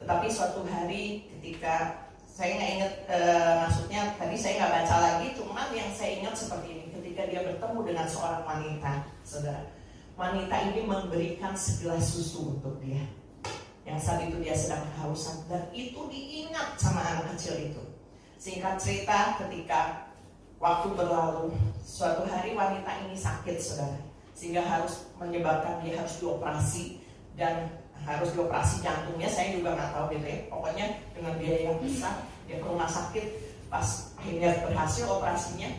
Speaker 2: Tetapi suatu hari ketika saya nggak ingat, maksudnya tadi saya nggak baca lagi, cuman yang saya ingat seperti ini, ketika dia bertemu dengan seorang wanita, saudara. Wanita ini memberikan segelas susu untuk dia. Yang saat itu dia sedang kehausan, dan itu diingat sama anak kecil itu. Singkat cerita, ketika waktu berlalu, suatu hari wanita ini sakit, saudara, sehingga harus menyebabkan dia harus dioperasi, dan harus dioperasi jantungnya. Saya juga nggak tahu gitu ya, pokoknya dengan biaya yang besar. Dia ke rumah sakit, pas akhirnya berhasil operasinya,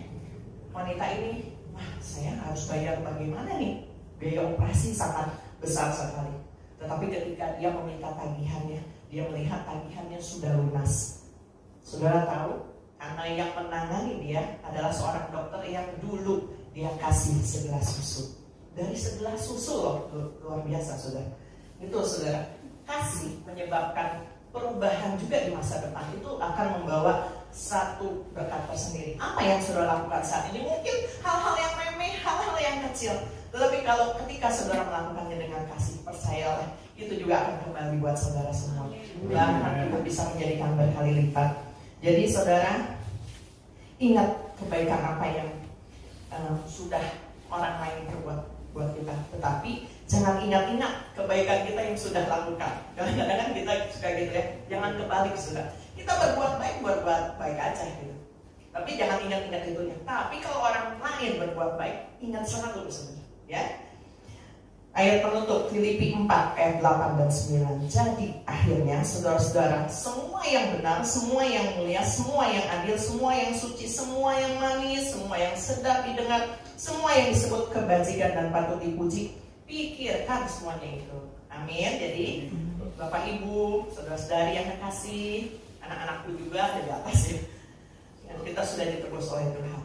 Speaker 2: wanita ini, wah saya harus bayar bagaimana nih, biaya operasi sangat besar sekali. Tetapi ketika dia meminta tagihannya, dia melihat tagihannya sudah lunas. Saudara tahu, karena yang menangani dia adalah seorang dokter yang dulu dia kasih segelas susu. Dari segelas susu loh, luar biasa, saudara. Itu, saudara, kasih menyebabkan perubahan juga di masa depan. Itu akan membawa satu berkat tersendiri. Apa yang saudara lakukan saat ini? Mungkin hal-hal yang remeh, hal-hal yang kecil. Tetapi kalau ketika saudara melakukannya dengan kasih, percayalah, itu juga akan kembali buat saudara semua. Bahkan itu bisa menjadikan berkali lipat. Jadi saudara, ingat kebaikan apa yang sudah orang lain perbuat buat kita. Tetapi jangan ingat-ingat kebaikan kita yang sudah lakukan. Kadang-kadang kan kita suka gitu ya, jangan kebalik, saudara. Kita berbuat baik aja gitu. Tapi jangan ingat-ingat itunya. Tapi kalau orang lain berbuat baik, ingat selalu sebenarnya. Ya. Ayat penutup Filipi 4 ayat 8 dan 9. Jadi akhirnya saudara-saudara, semua yang benar, semua yang mulia, semua yang adil, semua yang suci, semua yang manis, semua yang sedap didengar, semua yang disebut kebajikan dan patut dipuji, pikirkan semuanya itu. Amin. Jadi Bapak Ibu, saudara-saudari yang kekasih, anak-anakku juga ada di atas ya. Yang kita sudah ditebus oleh Tuhan.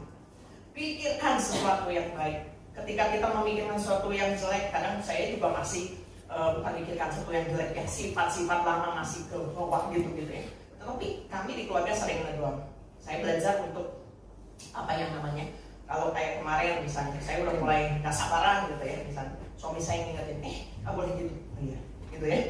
Speaker 2: Pikirkan sesuatu yang baik. Ketika kita memikirkan sesuatu yang jelek, kadang saya juga masih bukan mikirkan sesuatu yang jelek ya, sifat-sifat lama masih ke bawah gitu ya. Tetapi kami di keluarga sering ngedorong. Saya belajar untuk apa yang namanya, kalau kayak kemarin misalnya, saya udah mulai nggak sabaran gitu ya, misalnya suami saya ngingetin, nggak boleh gitu, iya, gitu ya.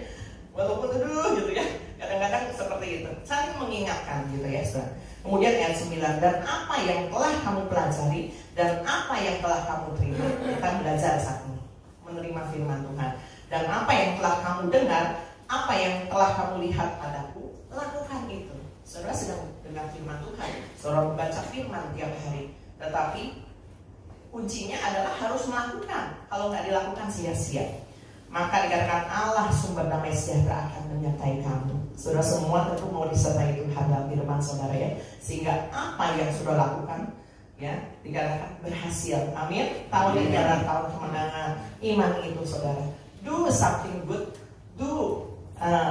Speaker 2: Walaupun aduh gitu ya, kadang-kadang seperti itu, saling mengingatkan gitu ya, saudara. Kemudian ayat 9, dan apa yang telah kamu pelajari dan apa yang telah kamu terima. Kita belajar saat ini menerima firman Tuhan. Dan apa yang telah kamu dengar, apa yang telah kamu lihat padaku, lakukan itu. Saudara sedang dengar firman Tuhan, saudara membaca firman tiap hari, tetapi kuncinya adalah harus melakukan. Kalau nggak dilakukan sia-sia. Maka dikatakan Allah sumber damai sejahtera akan menyertai kamu. Saudara semua tentu mau disertai Tuhan dalam firman saudara ya. Sehingga apa yang sudah lakukan ya dikatakan berhasil. Amin. Tahun ini adalah tahun kemenangan iman itu saudara. Do something good. Do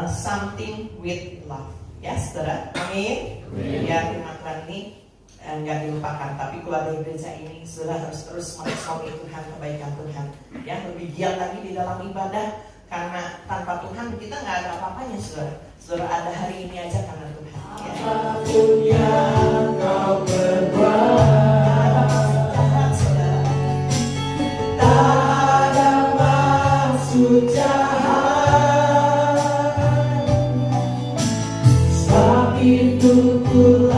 Speaker 2: something with love. Ya saudara. Amin. Ya firman Tuhan ini nggak dilupakan, tapi keluarga gereja ini sudah harus terus meresponi Tuhan, kebaikan Tuhan ya, lebih giat lagi di dalam ibadah, karena tanpa Tuhan kita nggak ada apa-apanya saudara ada hari ini aja karena Tuhan ya.
Speaker 4: Apapun yang kau perbuat, tak ada maksud jahat, sebab itu ku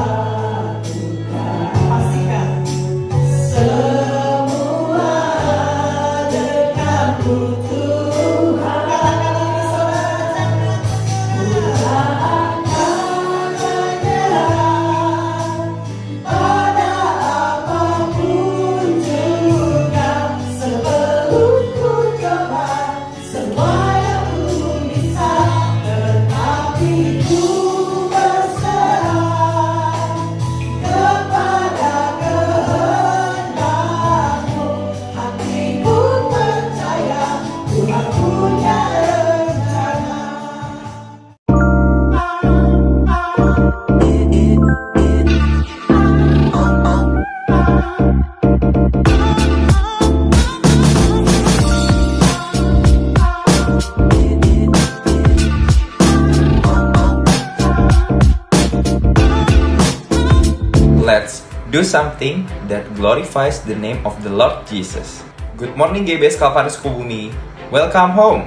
Speaker 5: Let's do something that glorifies the name of the Lord Jesus. Good morning GBS Calvary Sukabumi. Welcome home.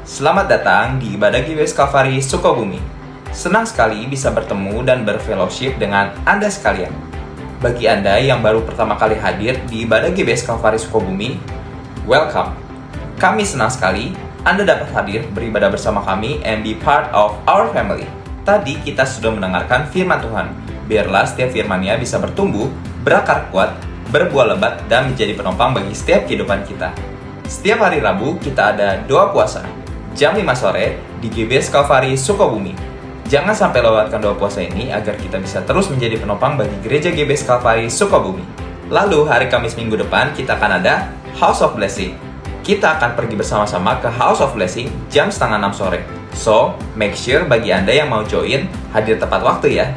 Speaker 5: Selamat datang di ibadah GBS Calvary Sukabumi. Senang sekali bisa bertemu dan berfellowship dengan Anda sekalian. Bagi Anda yang baru pertama kali hadir di ibadah GBS Calvary Sukabumi, welcome. Kami senang sekali Anda dapat hadir beribadah bersama kami and be part of our family. Tadi kita sudah mendengarkan firman Tuhan. Biarlah setiap firman-Nya bisa bertumbuh, berakar kuat, berbuah lebat, dan menjadi penopang bagi setiap kehidupan kita. Setiap hari Rabu kita ada doa puasa, jam 5 sore di GBS Calvary Sukabumi. Jangan sampai lewatkan doa puasa ini agar kita bisa terus menjadi penopang bagi gereja GBS Calvary Sukabumi. Lalu hari Kamis minggu depan kita akan ada House of Blessing. Kita akan pergi bersama-sama ke House of Blessing jam 5:30 sore. So, make sure bagi Anda yang mau join, hadir tepat waktu ya.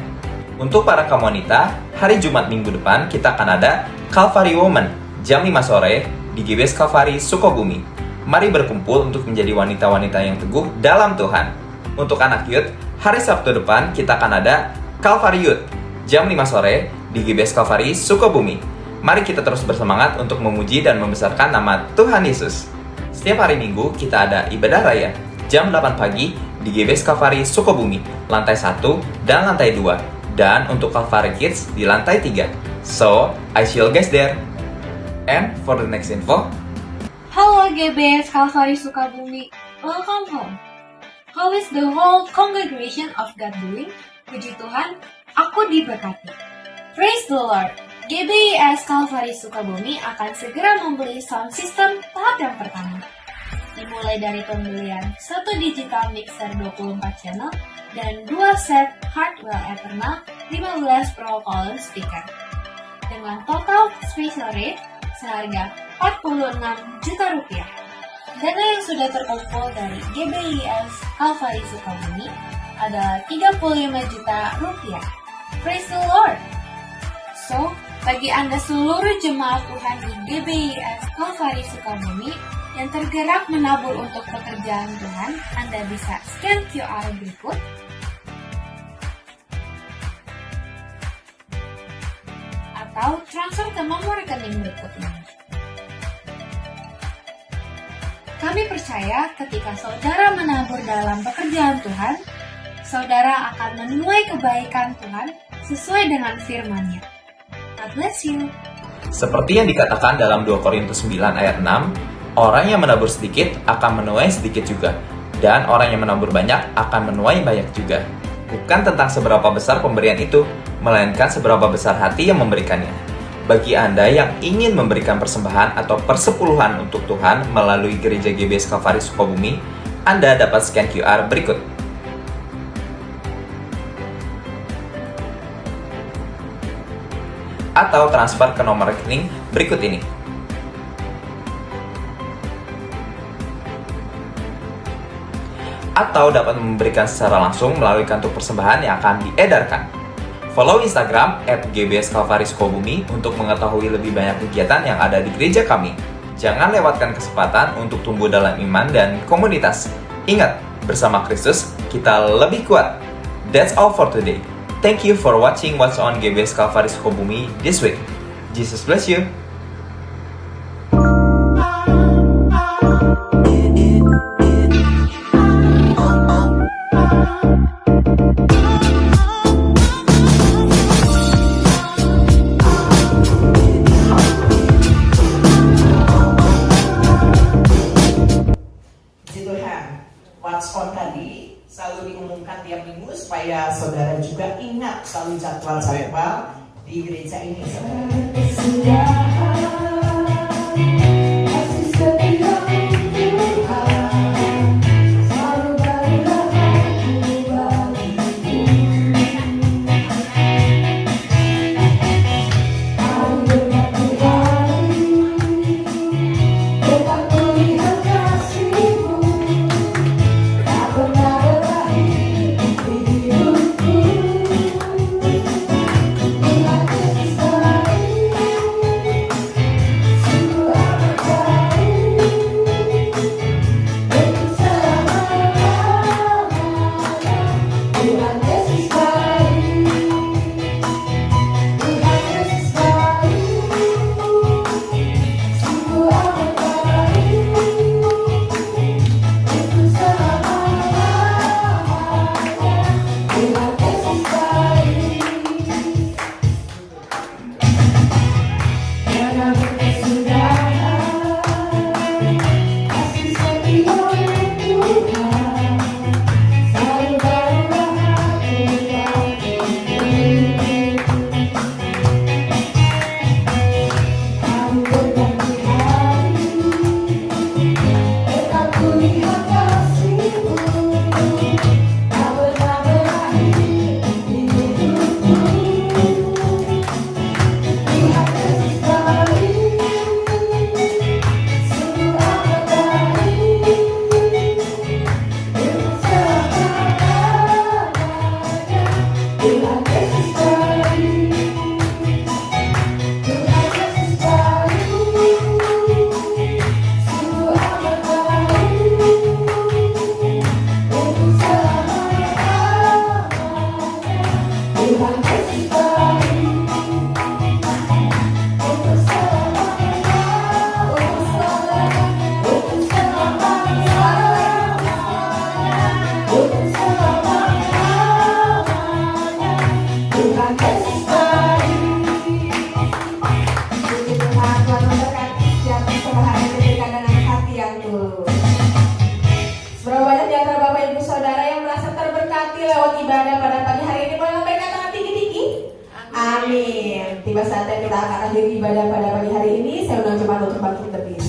Speaker 5: Untuk para kaum wanita, hari Jumat minggu depan kita akan ada Calvary Woman jam 5 sore di GBS Calvary Sukabumi. Mari berkumpul untuk menjadi wanita-wanita yang teguh dalam Tuhan. Untuk anak youth, hari Sabtu depan kita akan ada Calvary Youth jam 5 sore di GBS Calvary Sukabumi. Mari kita terus bersemangat untuk memuji dan membesarkan nama Tuhan Yesus. Setiap hari Minggu kita ada ibadah raya jam 8 pagi di GBS Calvary Sukabumi, lantai 1 dan lantai 2. Dan untuk Calvary Kids di lantai 3. So, I see you guys there. And for the next info,
Speaker 6: Halo GBS Calvary Sukabumi, welcome home. How is the whole congregation of God doing? Puji Tuhan, aku diberkati. Praise the Lord! GBIS Calvary Sukabumi akan segera membeli sound system tahap yang pertama. Dimulai dari pembelian 1 digital mixer 24 channel dan 2 set Hardwell Eternal 15 Pro column speaker. Dengan total special rate seharga 46 juta rupiah. Dana yang sudah terkumpul dari GBIS Calvary Sukabumi adalah 35 juta rupiah. Praise the Lord! So, bagi Anda seluruh jemaat Tuhan di GBIS Calvary Sukabumi yang tergerak menabur untuk pekerjaan Tuhan, Anda bisa scan QR berikut atau transfer ke nomor rekening berikut ini. Kami percaya ketika saudara menabur dalam pekerjaan Tuhan, saudara akan menuai kebaikan Tuhan sesuai dengan firman-Nya. God bless you.
Speaker 5: Seperti yang dikatakan dalam 2 Korintus 9 ayat 6, orang yang menabur sedikit akan menuai sedikit juga, dan orang yang menabur banyak akan menuai banyak juga. Bukan tentang seberapa besar pemberian itu, melainkan seberapa besar hati yang memberikannya. Bagi Anda yang ingin memberikan persembahan atau persepuluhan untuk Tuhan melalui Gereja GBIS Calvary Sukabumi, Anda dapat scan QR berikut. Atau transfer ke nomor rekening berikut ini. Atau dapat memberikan secara langsung melalui kantung persembahan yang akan diedarkan. Follow Instagram @GBIS Calvary Sukabumi untuk mengetahui lebih banyak kegiatan yang ada di gereja kami. Jangan lewatkan kesempatan untuk tumbuh dalam iman dan komunitas. Ingat, bersama Kristus kita lebih kuat. That's all for today. Thank you for watching what's on GBIS Calvary Sukabumi this week. Jesus bless you.
Speaker 2: What's on tadi selalu diumumkan tiap minggu supaya saudara juga ingat selalu jadwal-jadwal di gereja ini, saudara.
Speaker 1: kita akan akhiri ibadah pada pagi hari ini. Saya undang jemaat untuk bangkit berdiri.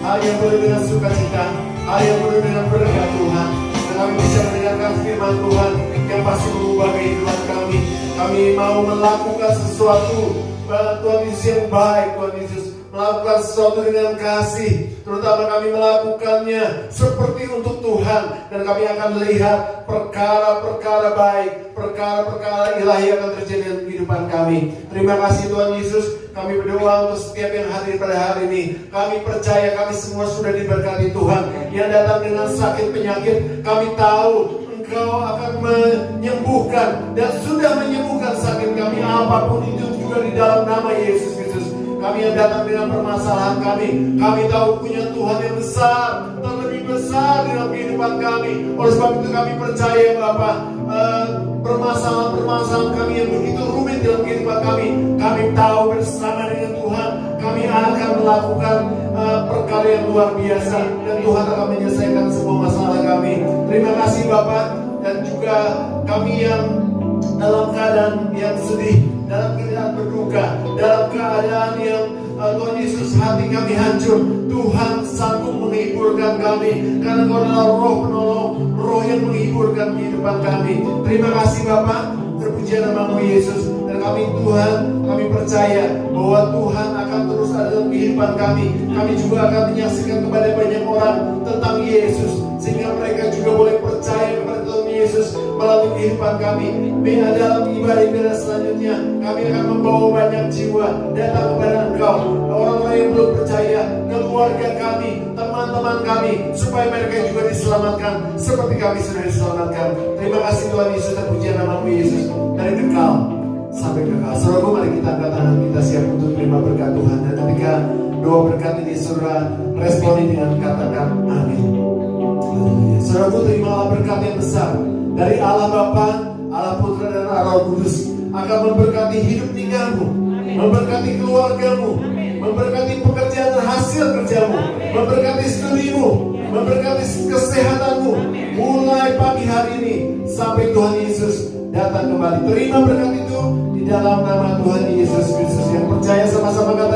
Speaker 7: Hal yang penuh dengan sukacita, hal yang penuh dengan berkat Tuhan. Dan kami bisa mendengarkan firman Tuhan yang pasti mengubah kehidupan kami. Kami mau melakukan sesuatu Tuhan Yesus yang baik, Tuhan Yesus melakukan sesuatu dengan kasih, terutama kami melakukannya seperti untuk Tuhan, dan kami akan melihat perkara-perkara baik, perkara-perkara ilahi akan terjadi dalam kehidupan kami. Terima kasih Tuhan Yesus. Kami berdoa untuk setiap yang hadir pada hari ini. Kami percaya kami semua sudah diberkati Tuhan. Yang datang dengan sakit penyakit, kami tahu Engkau akan menyembuhkan dan sudah menyembuhkan sakit kami, apapun itu juga di dalam nama Yesus Kristus. Kami yang datang dengan permasalahan kami tahu punya Tuhan yang besar dan lebih besar dalam kehidupan kami. Oleh sebab itu kami percaya Bapa, permasalahan kami yang begitu rumit dalam kehidupan kami tahu bersama dengan Tuhan kami akan melakukan perkara yang luar biasa, dan Tuhan akan menyelesaikan semua masalah kami. Terima kasih Bapak, dan juga kami yang dalam keadaan yang sedih, dalam keadaan berduka, dalam keadaan yang Tuhan Yesus, hati kami hancur. Tuhan sanggup menghiburkan kami, karena Kau adalah Roh penolong, Roh yang menghiburkan kehidupan kami. Terima kasih Bapa, terpuji namamu Yesus. Dan kami Tuhan, kami percaya bahwa Tuhan akan terus ada dalam kehidupan kami. Kami juga akan menyaksikan kepada banyak orang tentang Yesus, sehingga mereka juga boleh percaya kepada Tuhan Yesus melalui kehidupan kami. Dalam ibadah selanjutnya, kami akan membawa banyak jiwa datang kepada Engkau. Orang-orang yang belum percaya, keluarga kami, teman-teman kami, supaya mereka juga diselamatkan seperti kami sudah diselamatkan. Terima kasih Tuhan Yesus, terpuji namamu Yesus. Dari kekal sampai kekal. Saudara, mari kita angkat tangan, kita siap untuk terima berkat Tuhan. Dan ketika doa berkat ini saudara responi dengan katakan amin. Saudara, terimalah berkat yang besar dari Allah Bapa, Allah Putra dan Allah Roh Kudus akan memberkati hidup tinggalmu, memberkati keluargamu, memberkati pekerjaan dan hasil kerjamu, memberkati studimu, memberkati kesehatanmu mulai pagi hari ini sampai Tuhan Yesus datang kembali. Terima berkat itu di dalam nama Tuhan Yesus Kristus. Yang percaya sama-sama kata